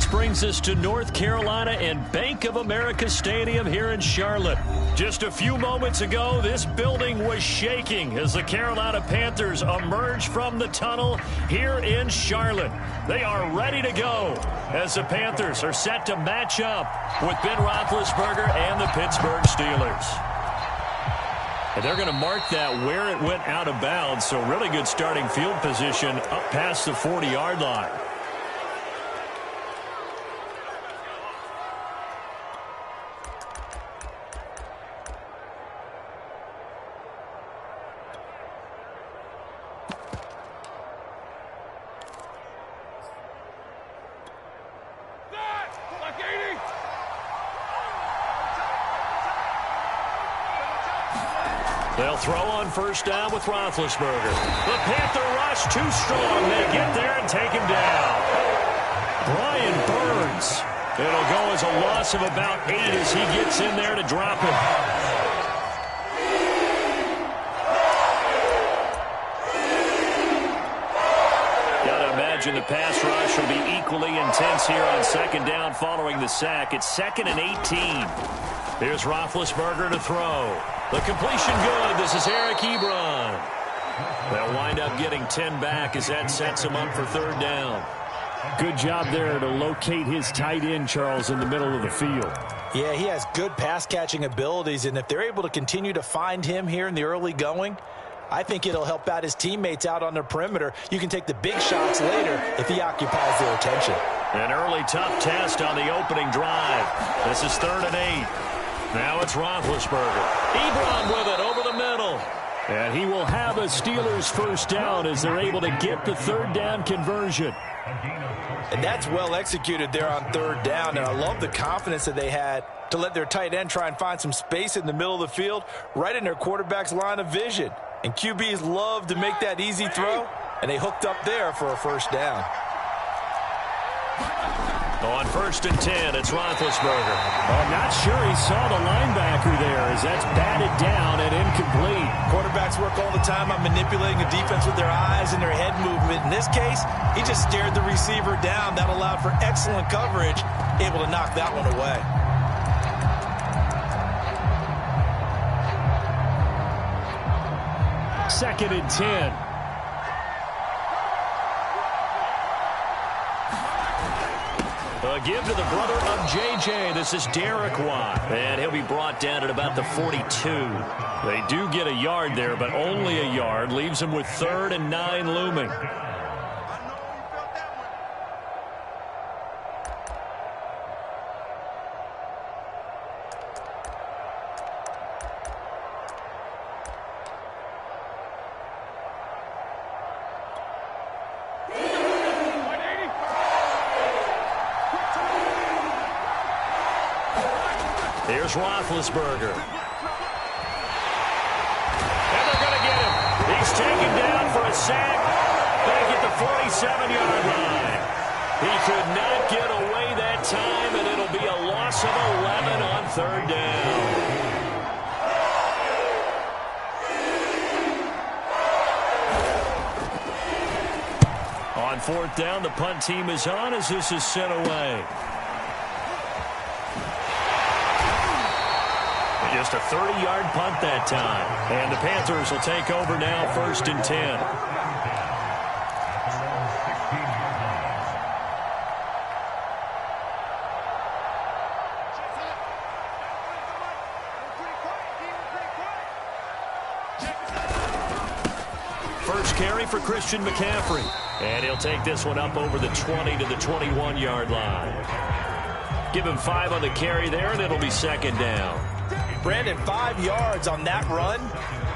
which brings us to North Carolina and Bank of America Stadium here in Charlotte. Just a few moments ago, this building was shaking as the Carolina Panthers emerged from the tunnel here in Charlotte. They are ready to go as the Panthers are set to match up with Ben Roethlisberger and the Pittsburgh Steelers. And they're going to mark that where it went out of bounds, so really good starting field position up past the 40-yard line. They'll throw on first down with Roethlisberger. The Panther rush too strong. They get there and take him down. Brian Burns. It'll go as a loss of about 8 as he gets in there to drop it. Gotta imagine the pass rush will be equally intense here on second down following the sack. It's 2nd and 18. Here's Roethlisberger to throw. The completion good. This is Eric Ebron. They'll wind up getting 10 back as that sets him up for third down. Good job there to locate his tight end, Charles, in the middle of the field. Yeah, he has good pass-catching abilities, and if they're able to continue to find him here in the early going, I think it'll help out his teammates out on the perimeter. You can take the big shots later if he occupies their attention. An early tough test on the opening drive. This is 3rd and 8. Now it's Roethlisberger. Ebron with it over the middle. And he will have a Steelers first down as they're able to get the third down conversion. And that's well executed there on third down. And I love the confidence that they had to let their tight end try and find some space in the middle of the field, right in their quarterback's line of vision. And QBs love to make that easy throw, and they hooked up there for a first down. On 1st and 10, it's Roethlisberger. I'm not sure he saw the linebacker there as that's batted down and incomplete. Quarterbacks work all the time on manipulating the defense with their eyes and their head movement. In this case, he just stared the receiver down. That allowed for excellent coverage, able to knock that one away. Second and 10. A give to the brother of J.J. This is Derek Watt. And he'll be brought down at about the 42. They do get a yard there, but only a yard. Leaves him with 3rd and 9 looming. Here's Roethlisberger. And they're going to get him. He's taken down for a sack back at the 47-yard line. He could not get away that time, and it'll be a loss of 11 on third down. On 4th down, the punt team is on as this is sent away. Just a 30-yard punt that time. And the Panthers will take over now, 1st and 10. First carry for Christian McCaffrey. And he'll take this one up over the 20 to the 21-yard line. Give him 5 on the carry there, and it'll be 2nd down. Brandon, 5 yards on that run.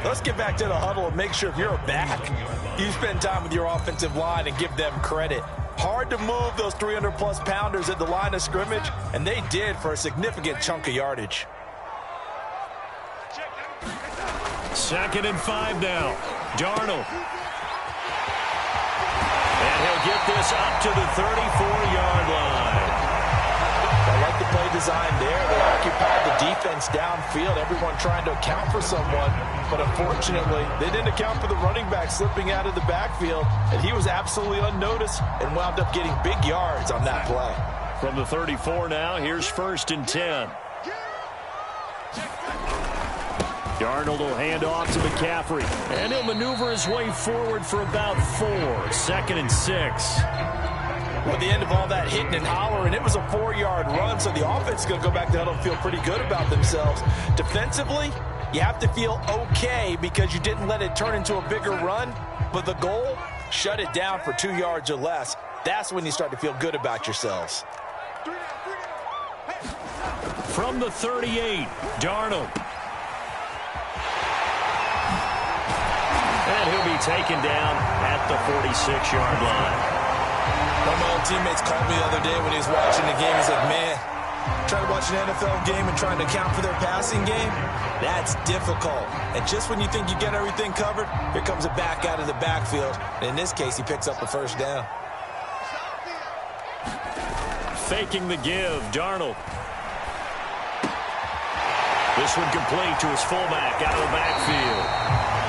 Let's get back to the huddle and make sure if you're a back, you spend time with your offensive line and give them credit. Hard to move those 300-plus pounders at the line of scrimmage, and they did for a significant chunk of yardage. 2nd and 5 now. Darnold. And he'll get this up to the 34-yard line. I like the play design there. They occupied the defense downfield, everyone trying to account for someone. But unfortunately, they didn't account for the running back slipping out of the backfield, and he was absolutely unnoticed and wound up getting big yards on that play. From the 34 now, here's 1st and 10. Darnold will hand off to McCaffrey, and he'll maneuver his way forward for about 4. 2nd and 6. Well, at the end of all that hitting and hollering, it was a 4-yard run, so the offense is going to go back to huddle and feel pretty good about themselves. Defensively, you have to feel okay because you didn't let it turn into a bigger run, but the goal, shut it down for 2 yards or less. That's when you start to feel good about yourselves. From the 38, Darnold. And he'll be taken down at the 46-yard line. One of my old teammates called me the other day when he was watching the game. He's like, man, trying to watch an NFL game and trying to account for their passing game, that's difficult. And just when you think you get everything covered, here comes a back out of the backfield. And in this case, he picks up a 1st down. Faking the give, Darnold. This one complete to his fullback out of the backfield.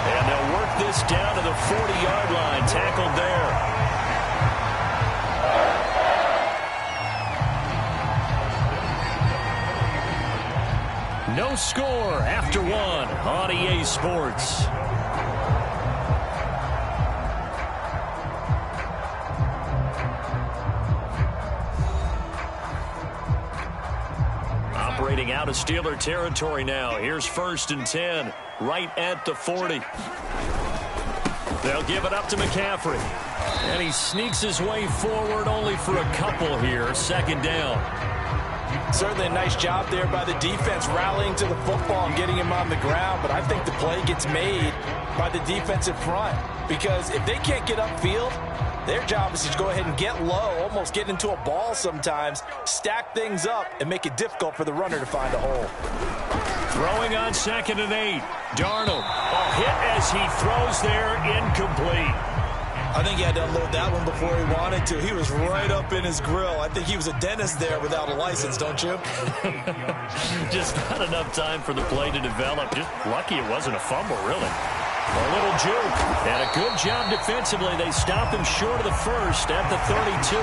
And they'll work this down to the 40-yard line, tackled there. No score after 1 on EA Sports. Operating out of Steeler territory now. Here's 1st and 10, right at the 40. They'll give it up to McCaffrey. And he sneaks his way forward only for a couple here. 2nd down. Certainly a nice job there by the defense rallying to the football and getting him on the ground, but I think the play gets made by the defensive front because if they can't get upfield, their job is to go ahead and get low, almost get into a ball sometimes, stack things up, and make it difficult for the runner to find a hole. Throwing on 2nd and 8. Darnold, a hit as he throws there, incomplete. I think he had to unload that one before he wanted to. He was right up in his grill. I think he was a dentist there without a license, don't you? Just not enough time for the play to develop. Just lucky it wasn't a fumble, really. A little juke. And a good job defensively. They stop him short of the 1st at the 32.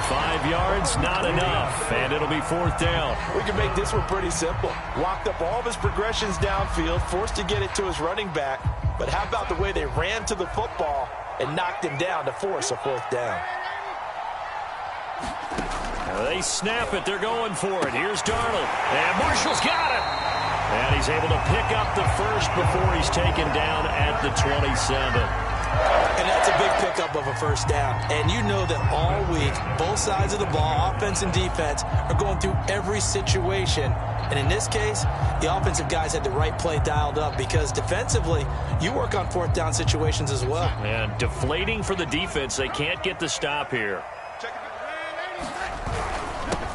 5 yards, not enough. And it'll be 4th down. We can make this one pretty simple. Walked up all of his progressions downfield, forced to get it to his running back. But how about the way they ran to the football and knocked him down to force a 4th down? They snap it. They're going for it. Here's Darnold. And Marshall's got it. And he's able to pick up the 1st before he's taken down at the 27. And that's a big pickup of a 1st down. And you know that all week, both sides of the ball, offense and defense, are going through every situation. And in this case, the offensive guys had the right play dialed up because defensively, you work on 4th down situations as well. And deflating for the defense. They can't get the stop here.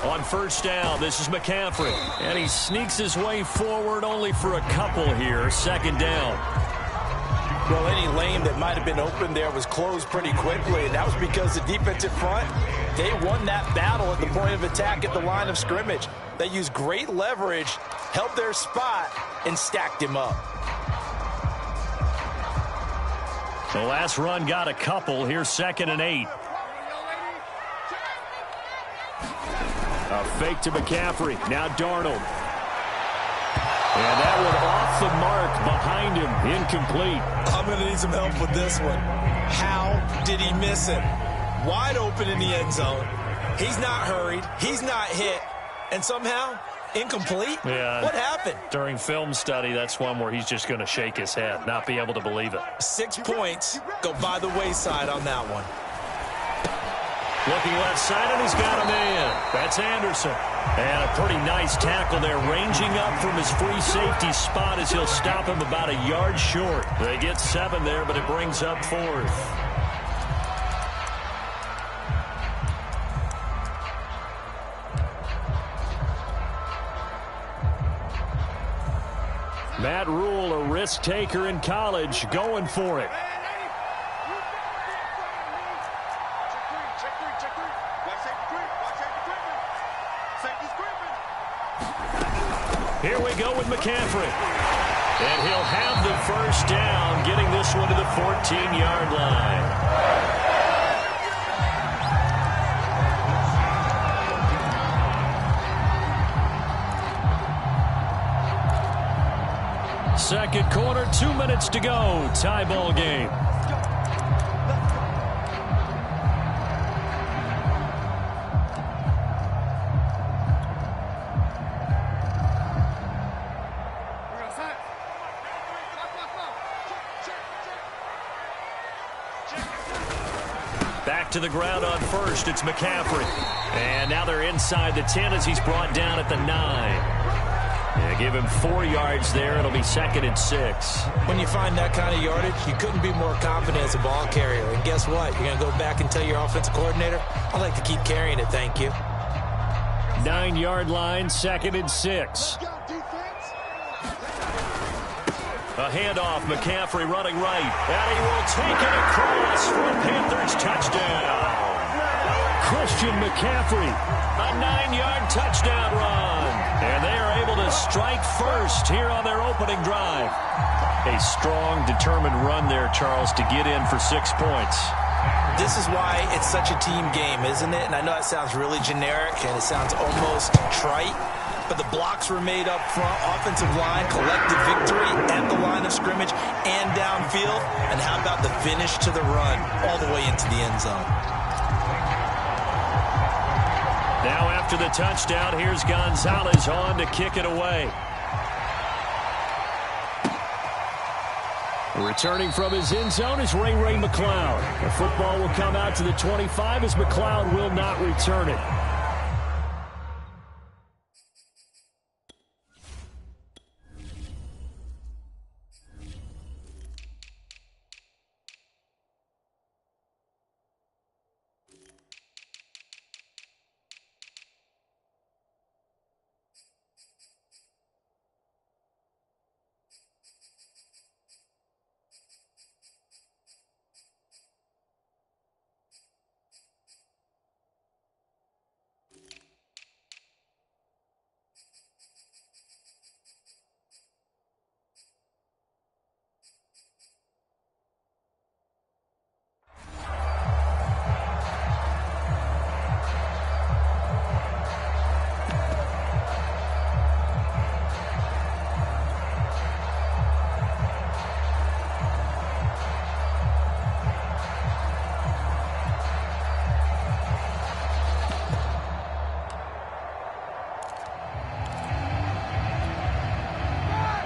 On 1st down, this is McCaffrey. And he sneaks his way forward only for a couple here. 2nd down. Well, any lane that might have been open there was closed pretty quickly, and that was because the defensive front, they won that battle at the point of attack at the line of scrimmage. They used great leverage, held their spot, and stacked him up. The last run got a couple. Here's 2nd and 8. A fake to McCaffrey. Now Darnold. And that one off the mark behind him. Incomplete. I'm going to need some help with this one. How did he miss it? Wide open in the end zone. He's not hurried. He's not hit. And somehow, incomplete? Yeah. What happened? During film study, that's one where he's just going to shake his head, not be able to believe it. 6 points go by the wayside on that one. Looking left side, and he's got a man. That's Anderson. And a pretty nice tackle there, ranging up from his free safety spot as he'll stop him about a yard short. They get 7 there, but it brings up 4th. Matt Rule, a risk taker in college, going for it. Here we go with McCaffrey. And he'll have the 1st down, getting this one to the 14-yard line. Second quarter, 2 minutes to go. Tie ball game. Back to the ground on first. It's McCaffrey. And now they're inside the 10 as he's brought down at the 9. Yeah, give him 4 yards there. It'll be 2nd and 6. When you find that kind of yardage, you couldn't be more confident as a ball carrier. And guess what? You're going to go back and tell your offensive coordinator, I'd like to keep carrying it, thank you. 9-yard line, 2nd and 6. A handoff, McCaffrey running right. And he will take it across for a Panthers touchdown. Christian McCaffrey, a 9-yard touchdown run. And they are able to strike first here on their opening drive. A strong, determined run there, Charles, to get in for 6 points. This is why it's such a team game, isn't it? And I know it sounds really generic and it sounds almost trite. But the blocks were made up front, offensive line, collective victory at the line of scrimmage and downfield. And how about the finish to the run all the way into the end zone? Now after the touchdown, here's Gonzalez on to kick it away. Returning from his end zone is Ray McLeod. The football will come out to the 25 as McLeod will not return it.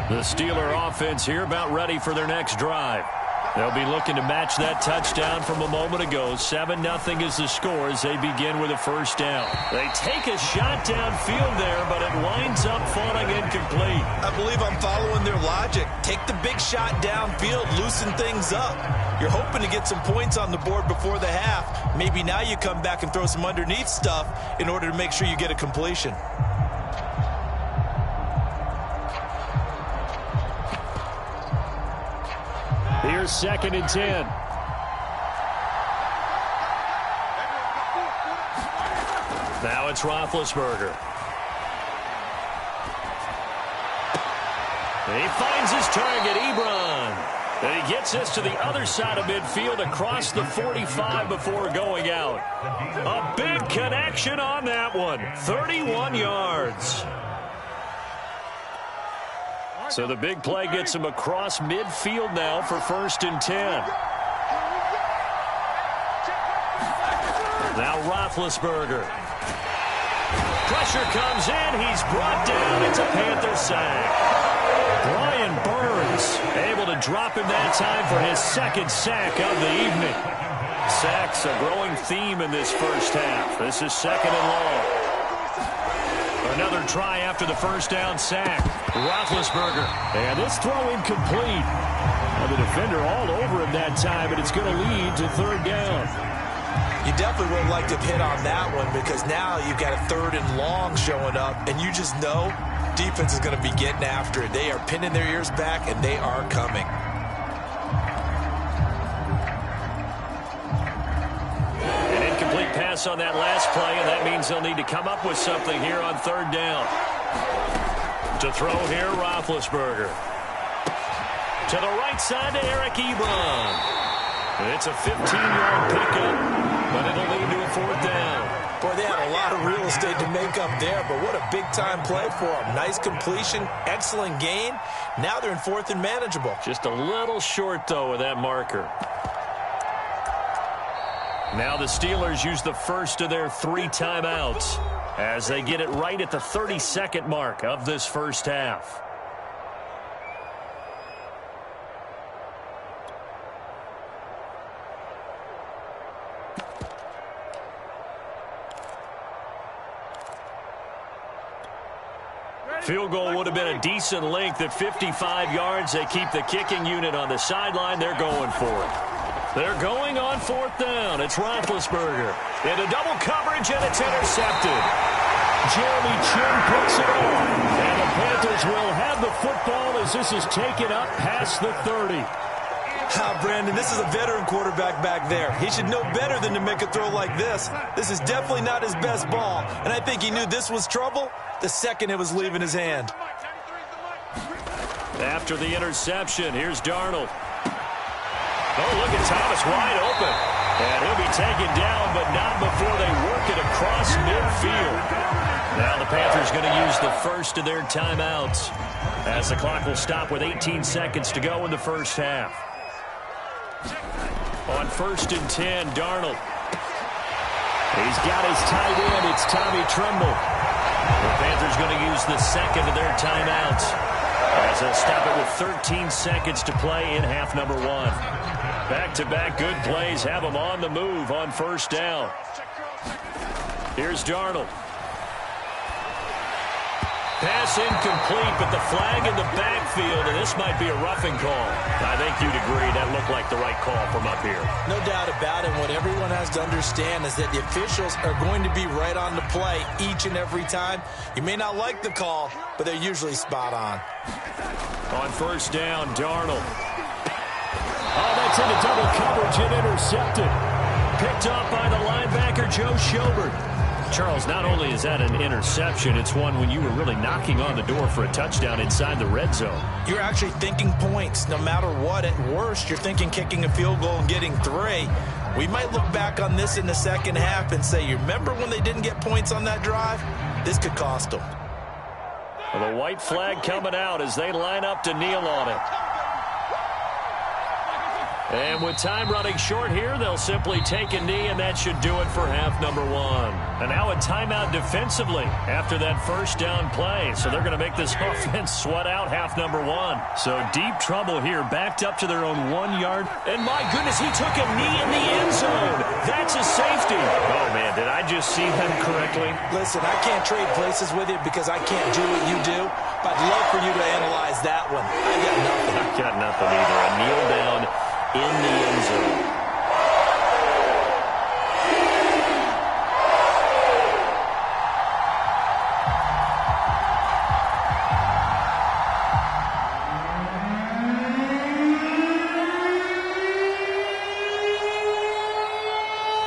The Steeler offense here about ready for their next drive. They'll be looking to match that touchdown from a moment ago. 7-0 is the score as they begin with a first down. They take a shot downfield there, but it winds up falling incomplete. I believe I'm following their logic. Take the big shot downfield, loosen things up. You're hoping to get some points on the board before the half. Maybe now you come back and throw some underneath stuff in order to make sure you get a completion. Here's 2nd and 10. Now it's Roethlisberger. He finds his target, Ebron. And he gets us to the other side of midfield across the 45 before going out. A big connection on that one. 31 yards. So the big play gets him across midfield now for 1st and 10. Now Roethlisberger. Pressure comes in. He's brought down. It's a Panther sack. Brian Burns able to drop him that time for his 2nd sack of the evening. Sacks a growing theme in this first half. This is 2nd and long. Another try after the first down sack. Roethlisberger. And this throw incomplete. Now the defender all over him that time, but it's going to lead to 3rd down. You definitely would like to have hit on that one because now you've got a 3rd and long showing up, and you just know defense is going to be getting after it. They are pinning their ears back, and they are coming. Pass on that last play, and that means they'll need to come up with something here on 3rd down. To throw here, Roethlisberger. To the right side to Eric Ebron. It's a 15-yard pickup, but it'll lead to a 4th down. Boy, they had a lot of real estate to make up there, but what a big-time play for them. Nice completion, excellent gain. Now they're in 4th and manageable. Just a little short, though, with that marker. Now the Steelers use the first of their 3 timeouts as they get it right at the 30-second mark of this first half. Field goal would have been a decent length at 55 yards. They keep the kicking unit on the sideline. They're going for it. They're going on 4th down. It's Roethlisberger. Into double coverage, and it's intercepted. Jeremy Chin puts it on. And the Panthers will have the football as this is taken up past the 30. Brandon, this is a veteran quarterback back there. He should know better than to make a throw like this. This is definitely not his best ball, and I think he knew this was trouble the second it was leaving his hand. After the interception, here's Darnold. Oh, look at Thomas wide open. And he'll be taken down, but not before they work it across midfield. Now the Panthers going to use the first of their timeouts as the clock will stop with 18 seconds to go in the first half. On 1st and 10, Darnold. He's got his tight end. It's Tommy Tremble. The Panthers going to use the second of their timeouts as they'll stop it with 13 seconds to play in half number 1. Back-to-back good plays have them on the move on 1st down. Here's Darnold. Pass incomplete, but the flag in the backfield, and this might be a roughing call. I think you'd agree that looked like the right call from up here. No doubt about it. What everyone has to understand is that the officials are going to be right on the play each and every time. You may not like the call, but they're usually spot on. On 1st down, Darnold. Oh, that's into double coverage and intercepted. Picked off by the linebacker, Joe Schobert. Charles, not only is that an interception, it's one when you were really knocking on the door for a touchdown inside the red zone. You're actually thinking points. No matter what, at worst, you're thinking kicking a field goal and getting 3. We might look back on this in the second half and say, you remember when they didn't get points on that drive? This could cost them. Well, the white flag coming out as they line up to kneel on it. And with time running short here, they'll simply take a knee, and that should do it for half number 1. And now a timeout defensively after that first down play. So they're going to make this offense sweat out half number 1. So deep trouble here, backed up to their own 1 yard. And my goodness, he took a knee in the end zone. That's a safety. Oh, man, did I just see that correctly? Listen, I can't trade places with you because I can't do what you do. But I'd love for you to analyze that one. I got nothing. I got nothing either. A kneel down in the end zone.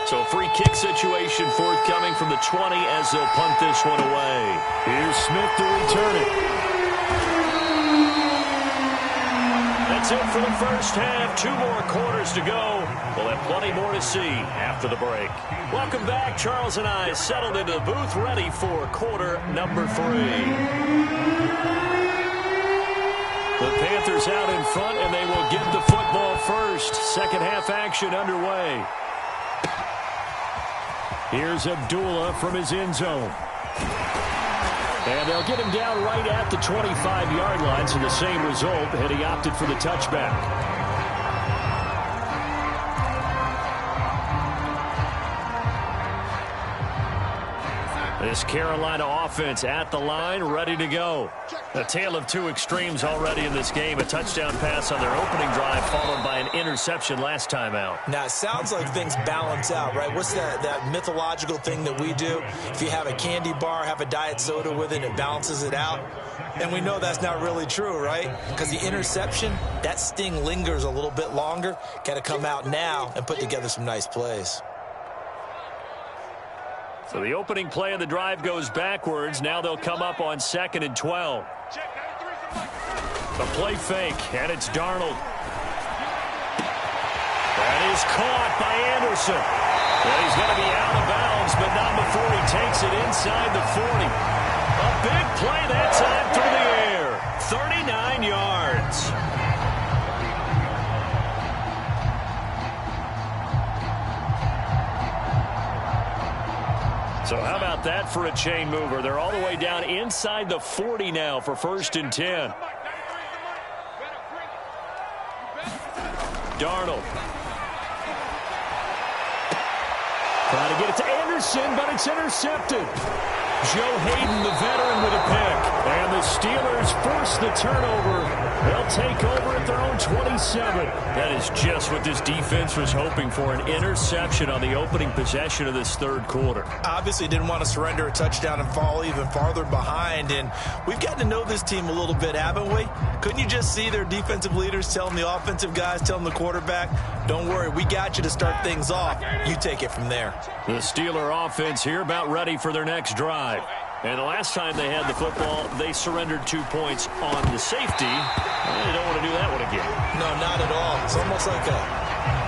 So a free kick situation forthcoming from the 20 as they'll punt this one away. Here's Smith to return it. That's it for the first half. 2 more quarters to go. We'll have plenty more to see after the break. Welcome back. Charles and I settled into the booth, ready for quarter number 3. The Panthers out in front, and they will get the football first. Second half action underway. Here's Abdullah from his end zone. And they'll get him down right at the 25-yard line, so the same result, and he opted for the touchback. This Carolina offense at the line, ready to go. A tale of 2 extremes already in this game. A touchdown pass on their opening drive, followed by an interception last time out. Now, it sounds like things balance out, right? What's that mythological thing that we do? If you have a candy bar, have a diet soda with it, it balances it out. And we know that's not really true, right? Because the interception, that sting lingers a little bit longer. Got to come out now and put together some nice plays. So the opening play of the drive goes backwards. Now they'll come up on 2nd and 12. A play fake, and it's Darnold. That is caught by Anderson. And he's going to be out of bounds, but not before he takes it inside the 40. A big play that time through the air. 39 yards. So how about that for a chain mover? They're all the way down inside the 40 now for 1st and 10. Darnold. Trying to get it to Anderson, but it's intercepted. Joe Hayden, the veteran, with a pick. And the Steelers force the turnover. They'll take over at their own 27. That is just what this defense was hoping for, an interception on the opening possession of this third quarter. Obviously didn't want to surrender a touchdown and fall even farther behind. And we've gotten to know this team a little bit, haven't we? Couldn't you just see their defensive leaders telling the offensive guys, telling the quarterback, don't worry, we got you to start things off. You take it from there. The Steeler offense here about ready for their next drive. And the last time they had the football, they surrendered 2 points on the safety. They don't want to do that one again. No, not at all. It's almost like a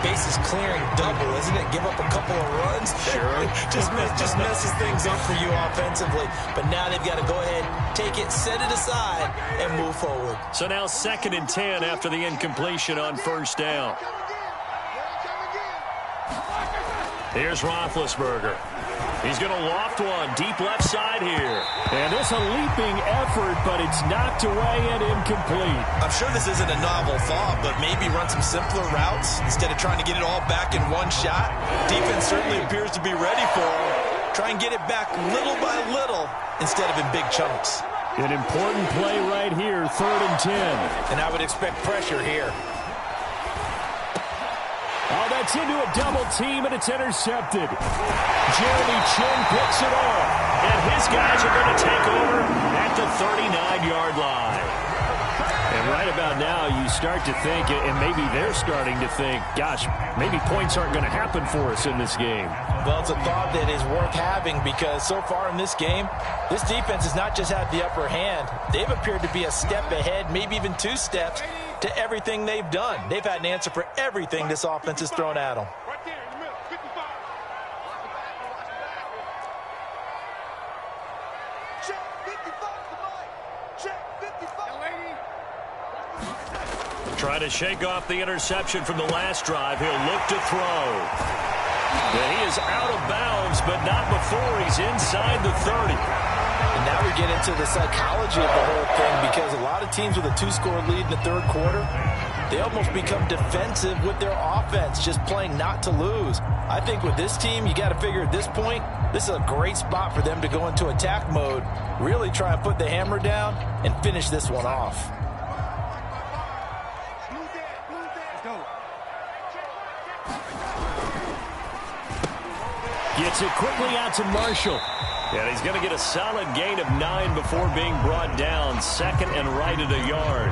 bases clearing double, isn't it? Give up a couple of runs. Sure. just messes things up for you offensively. But now they've got to go ahead, take it, set it aside, and move forward. So now 2nd and 10 after the incompletion on 1st down. Here's Roethlisberger. He's going to loft one deep left side here. And it's a leaping effort, but it's knocked away and incomplete. I'm sure this isn't a novel thought, but maybe run some simpler routes instead of trying to get it all back in one shot. Defense certainly appears to be ready for him. Try and get it back little by little instead of in big chunks. An important play right here, 3rd and 10. And I would expect pressure here. Oh, that's into a double team, and it's intercepted. Jeremy Chin picks it off, and his guys are going to take over at the 39-yard line. And right about now, you start to think, and maybe they're starting to think, gosh, maybe points aren't going to happen for us in this game. Well, it's a thought that is worth having because so far in this game, this defense has not just had the upper hand. They've appeared to be a step ahead, maybe even 2 steps, to everything they've done. They've had an answer for everything this offense has thrown at them. Trying to shake off the interception from the last drive. He'll look to throw. And he is out of bounds, but not before he's inside the 30. And now we get into the psychology of the whole thing because a lot of teams with a 2-score lead in the third quarter, they almost become defensive with their offense, just playing not to lose. I think with this team, you got to figure at this point, this is a great spot for them to go into attack mode, really try and put the hammer down and finish this one off. Gets it quickly out to Marshall. And he's going to get a solid gain of 9 before being brought down. 2nd and right at a yard.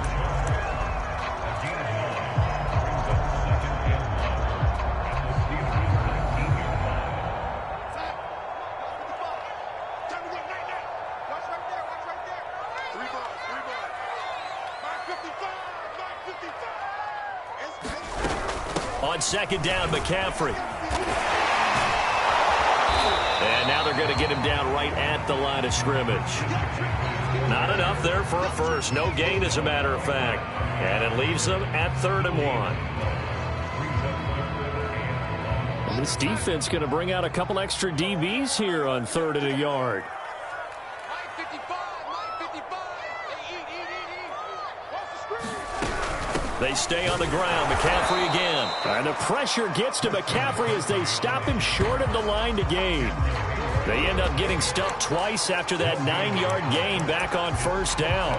On 2nd down, McCaffrey. And now they're going to get him down right at the line of scrimmage. Not enough there for a first. No gain, as a matter of fact. And it leaves them at 3rd and 1. And this defense going to bring out a couple extra DBs here on 3rd and a yard. They stay on the ground. McCaffrey again. And the pressure gets to McCaffrey as they stop him short of the line to gain. They end up getting stuffed twice after that 9-yard gain back on 1st down.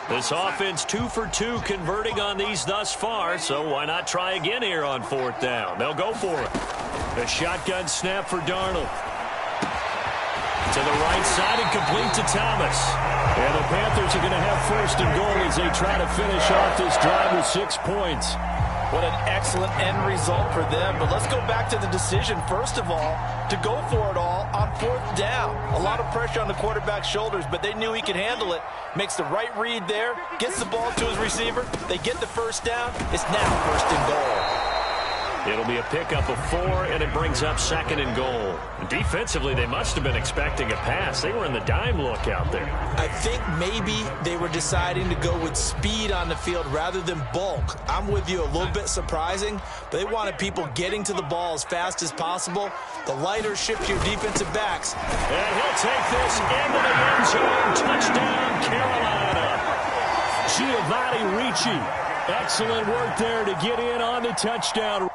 This offense 2 for 2 converting on these thus far, so why not try again here on 4th down? They'll go for it. A shotgun snap for Darnold. To the right side and complete to Thomas. And the Panthers are going to have 1st and goal as they try to finish off this drive with 6 points. What an excellent end result for them. But let's go back to the decision, first of all, to go for it all on 4th down. A lot of pressure on the quarterback's shoulders, but they knew he could handle it. Makes the right read there, gets the ball to his receiver. They get the first down. It's now 1st and goal. It'll be a pickup of 4, and it brings up 2nd and goal. Defensively, they must have been expecting a pass. They were in the dime look out there. I think maybe they were deciding to go with speed on the field rather than bulk. I'm with you, a little bit surprising, but they wanted people getting to the ball as fast as possible. The lighter ship your defensive backs. And he'll take this into the end zone. Touchdown, Carolina. Giovanni Ricci. Excellent work there to get in on the touchdown.